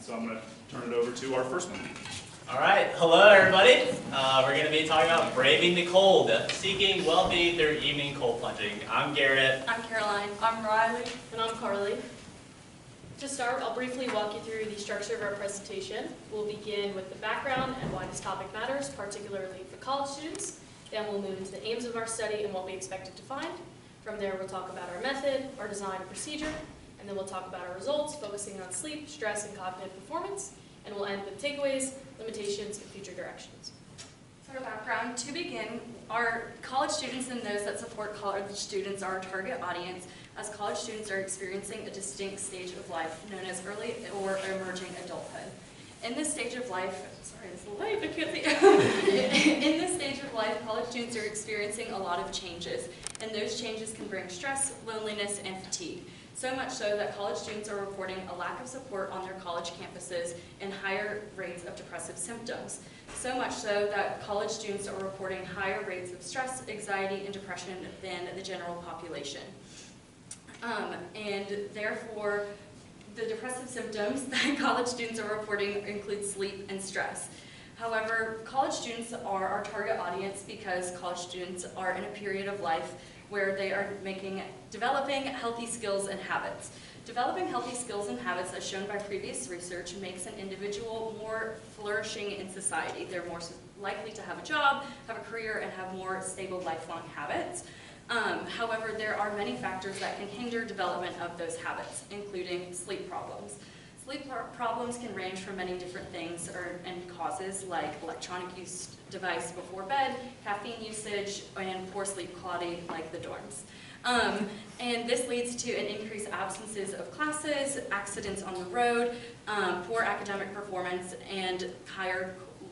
So I'm going to turn it over to our first one. All right, hello everybody. We're going to be talking about braving the cold, seeking well-being through evening cold plunging. I'm Garett. I'm Caroline. I'm Rylee. And I'm Carlie. To start, I'll briefly walk you through the structure of our presentation. We'll begin with the background and why this topic matters, particularly for college students. Then we'll move into the aims of our study and what we expect it to find. From there, we'll talk about our method, our design and procedure, and then we'll talk about our results, focusing on sleep, stress, and cognitive performance. And we'll end with takeaways, limitations, and future directions. For background, to begin, our college students and those that support college students are our target audience, as college students are experiencing a distinct stage of life known as early or emerging adulthood. In this stage of life, sorry, it's light, I can't see. In this stage of life, college students are experiencing a lot of changes, and those changes can bring stress, loneliness, and fatigue. So much so that college students are reporting a lack of support on their college campuses and higher rates of depressive symptoms. So much so that college students are reporting higher rates of stress, anxiety, and depression than the general population. And therefore, the depressive symptoms that college students are reporting include sleep and stress. However, college students are our target audience because college students are in a period of life where they are developing healthy skills and habits. Developing healthy skills and habits, as shown by previous research, makes an individual more flourishing in society. They're more likely to have a job, have a career, and have more stable lifelong habits. However, there are many factors that can hinder development of those habits, including sleep problems. Sleep problems can range from many different things and causes like electronic use device before bed, caffeine usage, and poor sleep quality like the dorms. And this leads to an increased absences of classes, accidents on the road, poor academic performance, and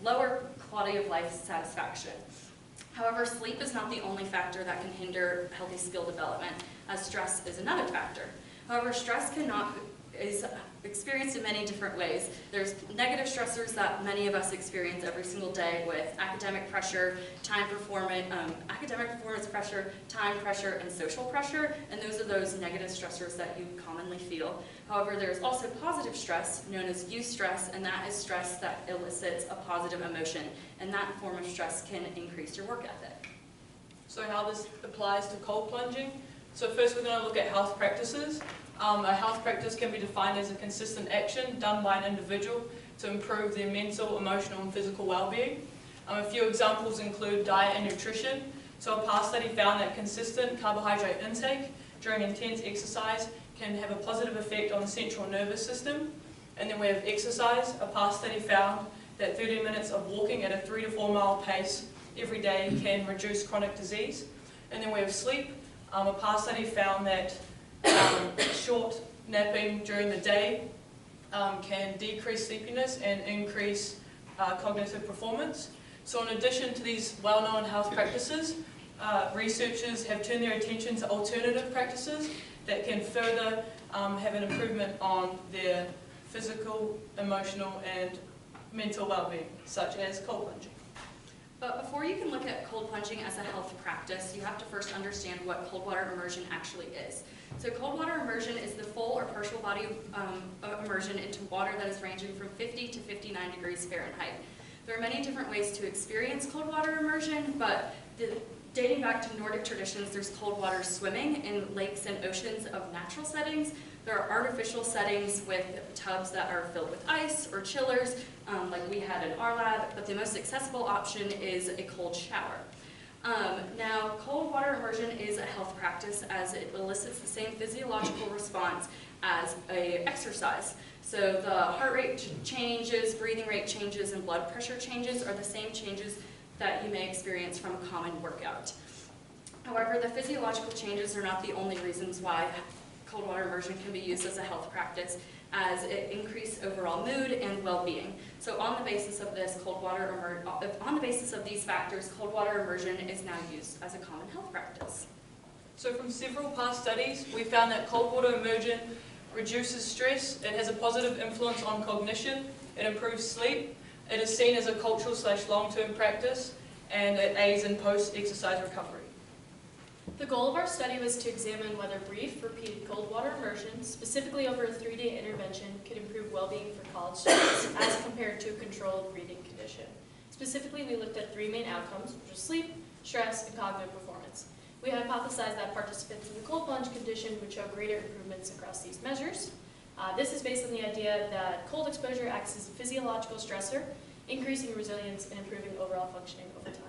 lower quality of life satisfaction. However, sleep is not the only factor that can hinder healthy skill development, as stress is another factor. However, stress is experienced in many different ways. There's negative stressors that many of us experience every single day with academic pressure, academic performance pressure, time pressure, and social pressure, and those are those negative stressors that you commonly feel. However, there's also positive stress, known as eustress, and that is stress that elicits a positive emotion, and that form of stress can increase your work ethic. So how this applies to cold plunging. So first we're going to look at health practices. A health practice can be defined as a consistent action done by an individual to improve their mental, emotional, and physical well-being. A few examples include diet and nutrition. So a past study found that consistent carbohydrate intake during intense exercise can have a positive effect on the central nervous system. And then we have exercise. A past study found that 30 minutes of walking at a 3 to 4 mile pace every day can reduce chronic disease. And then we have sleep. A past study found that short napping during the day can decrease sleepiness and increase cognitive performance. So in addition to these well-known health practices, researchers have turned their attention to alternative practices that can further have an improvement on their physical, emotional, and mental well-being, such as cold plunging. But before you can look at cold plunging as a health practice, you have to first understand what cold water immersion actually is. So cold water immersion is the full or partial body immersion into water that is ranging from 50 to 59 degrees Fahrenheit. There are many different ways to experience cold water immersion, but dating back to Nordic traditions, there's cold water swimming in lakes and oceans of natural settings. There are artificial settings with tubs that are filled with ice or chillers, like we had in our lab, but the most accessible option is a cold shower. Now, cold water immersion is a health practice as it elicits the same physiological response as an exercise. So the heart rate changes, breathing rate changes, and blood pressure changes are the same changes that you may experience from a common workout. However, the physiological changes are not the only reasons why cold water immersion can be used as a health practice, as it increases overall mood and well-being. So on the basis of this on the basis of these factors, cold water immersion is now used as a common health practice. So from several past studies, we found that cold water immersion reduces stress, it has a positive influence on cognition, it improves sleep, it is seen as a cultural/long-term practice, and it aids in post-exercise recovery. The goal of our study was to examine whether brief, repeated cold water immersion, specifically over a 3-day intervention, could improve well-being for college students as compared to a controlled breathing condition. Specifically, we looked at 3 main outcomes, which are sleep, stress, and cognitive performance. We hypothesized that participants in the cold plunge condition would show greater improvements across these measures. This is based on the idea that cold exposure acts as a physiological stressor, increasing resilience and improving overall functioning over time.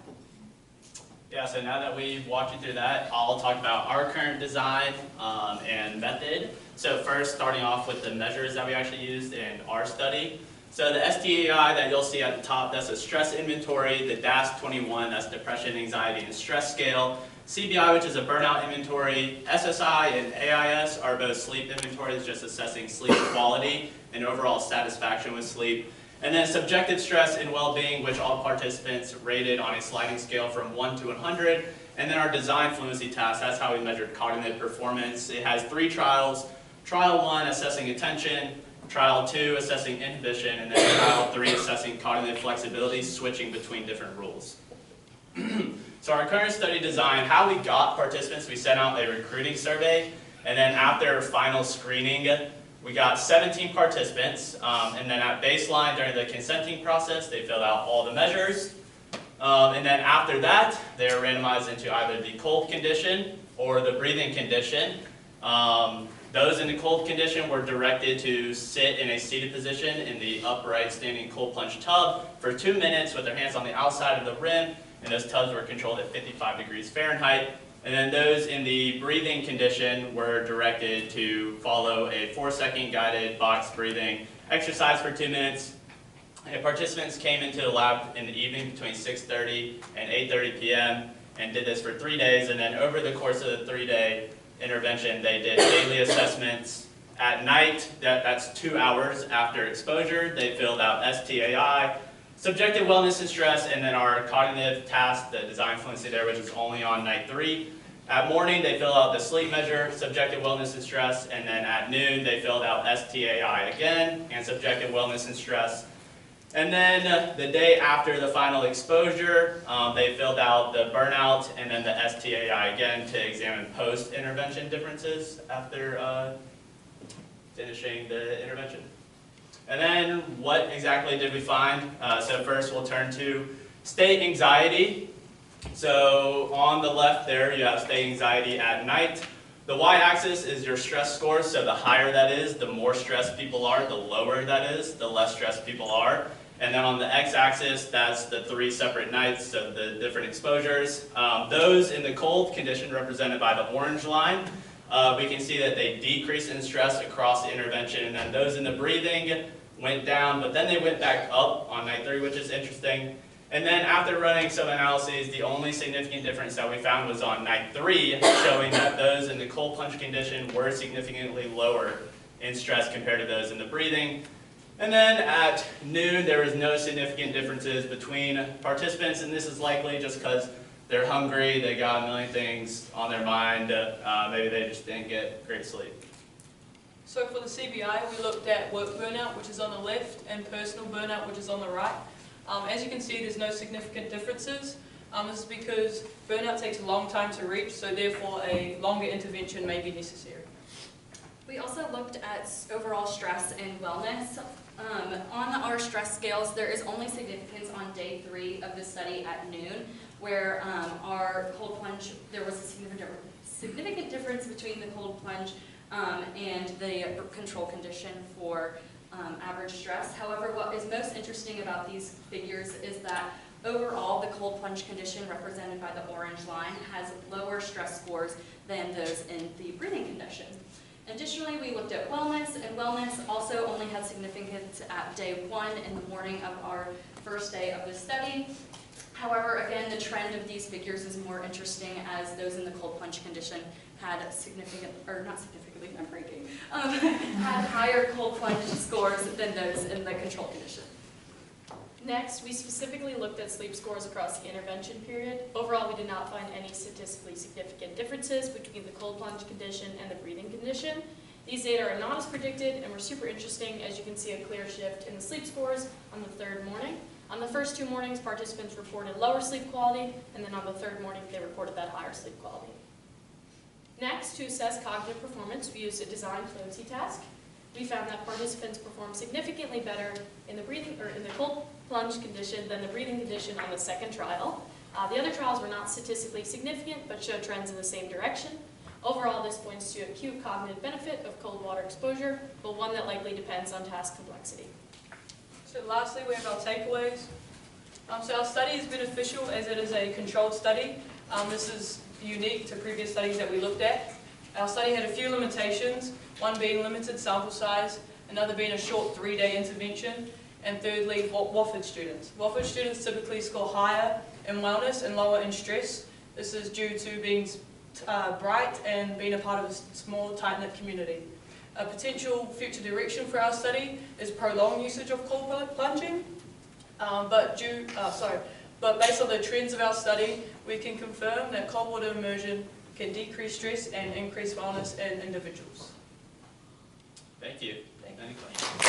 Yeah, so now that we've walked you through that, I'll talk about our current design and method. So first, starting off with the measures that we actually used in our study. So the STAI that you'll see at the top, that's a stress inventory. The DAS-21, that's depression, anxiety, and stress scale. CBI, which is a burnout inventory. SSI and AIS are both sleep inventories, just assessing sleep quality and overall satisfaction with sleep. And then subjective stress and well-being, which all participants rated on a sliding scale from 1 to 100. And then our design fluency task, that's how we measured cognitive performance. It has 3 trials. Trial 1, assessing attention. Trial 2, assessing inhibition. And then trial 3, assessing cognitive flexibility, switching between different rules. So our current study design, how we got participants, we sent out a recruiting survey. And then after final screening, we got 17 participants, and then at baseline during the consenting process, they filled out all the measures. And then after that, they were randomized into either the cold condition or the breathing condition. Those in the cold condition were directed to sit in a seated position in the upright standing cold plunge tub for 2 minutes with their hands on the outside of the rim, and those tubs were controlled at 55 degrees Fahrenheit. And then those in the breathing condition were directed to follow a 4-second guided box breathing exercise for 2 minutes. And participants came into the lab in the evening between 6:30 and 8:30 p.m. and did this for 3 days. And then over the course of the 3-day intervention, they did daily assessments. At night, that's 2 hours after exposure, they filled out STAI, subjective wellness and stress, and then our cognitive task, the design fluency there, which is only on night 3. At morning, they fill out the sleep measure, subjective wellness and stress, and then at noon, they filled out STAI again, and subjective wellness and stress. And then the day after the final exposure, they filled out the burnout, and then the STAI again to examine post-intervention differences after finishing the intervention. And then what exactly did we find? So first we'll turn to state anxiety. So on the left there you have state anxiety at night. The y-axis is your stress score, so the higher that is, the more stressed people are, the lower that is, the less stressed people are. And then on the x-axis, that's the 3 separate nights, so the different exposures. Those in the cold condition represented by the orange line, we can see that they decreased in stress across the intervention, and then those in the breathing went down, but then they went back up on night 3, which is interesting. And then after running some analyses, the only significant difference that we found was on night 3, showing that those in the cold plunge condition were significantly lower in stress compared to those in the breathing. And then at noon, there was no significant differences between participants, and this is likely just because they're hungry, they got a million things on their mind, maybe they just didn't get great sleep. So for the CBI, we looked at work burnout, which is on the left, and personal burnout, which is on the right. As you can see, there's no significant differences. This is because burnout takes a long time to reach, so therefore a longer intervention may be necessary. We also looked at overall stress and wellness. On our stress scales, there is only significance on day 3 of the study at noon, where our cold plunge, there was a significant difference between the cold plunge and the control condition for average stress. However, what is most interesting about these figures is that overall the cold plunge condition represented by the orange line has lower stress scores than those in the breathing condition. Additionally, we looked at wellness, and wellness also only had significance at day 1 in the morning of our first day of the study. However, again, the trend of these figures is more interesting as those in the cold plunge condition had significant, or not significantly, I'm breaking, had higher cold plunge scores than those in the control condition. Next, we specifically looked at sleep scores across the intervention period. Overall, we did not find any statistically significant differences between the cold plunge condition and the breathing condition. These data are not as predicted and were super interesting, as you can see a clear shift in the sleep scores on the 3rd morning. On the first 2 mornings, participants reported lower sleep quality, and then on the 3rd morning, they reported that higher sleep quality. Next, to assess cognitive performance, we used a design fluency task. We found that participants performed significantly better in the cold plunge condition than the breathing condition on the second trial. The other trials were not statistically significant, but showed trends in the same direction. Overall, this points to acute cognitive benefit of cold water exposure, but one that likely depends on task complexity. So lastly, we have our takeaways. So our study is beneficial as it is a controlled study. This is unique to previous studies that we looked at. Our study had a few limitations, one being limited sample size, another being a short 3-day intervention, and thirdly, Wofford students. Wofford students typically score higher in wellness and lower in stress. This is due to being bright and being a part of a small, tight-knit community. A potential future direction for our study is prolonged usage of cold plunging, but based on the trends of our study, we can confirm that cold water immersion can decrease stress and increase wellness in individuals. Thank you. Thank you. Any questions?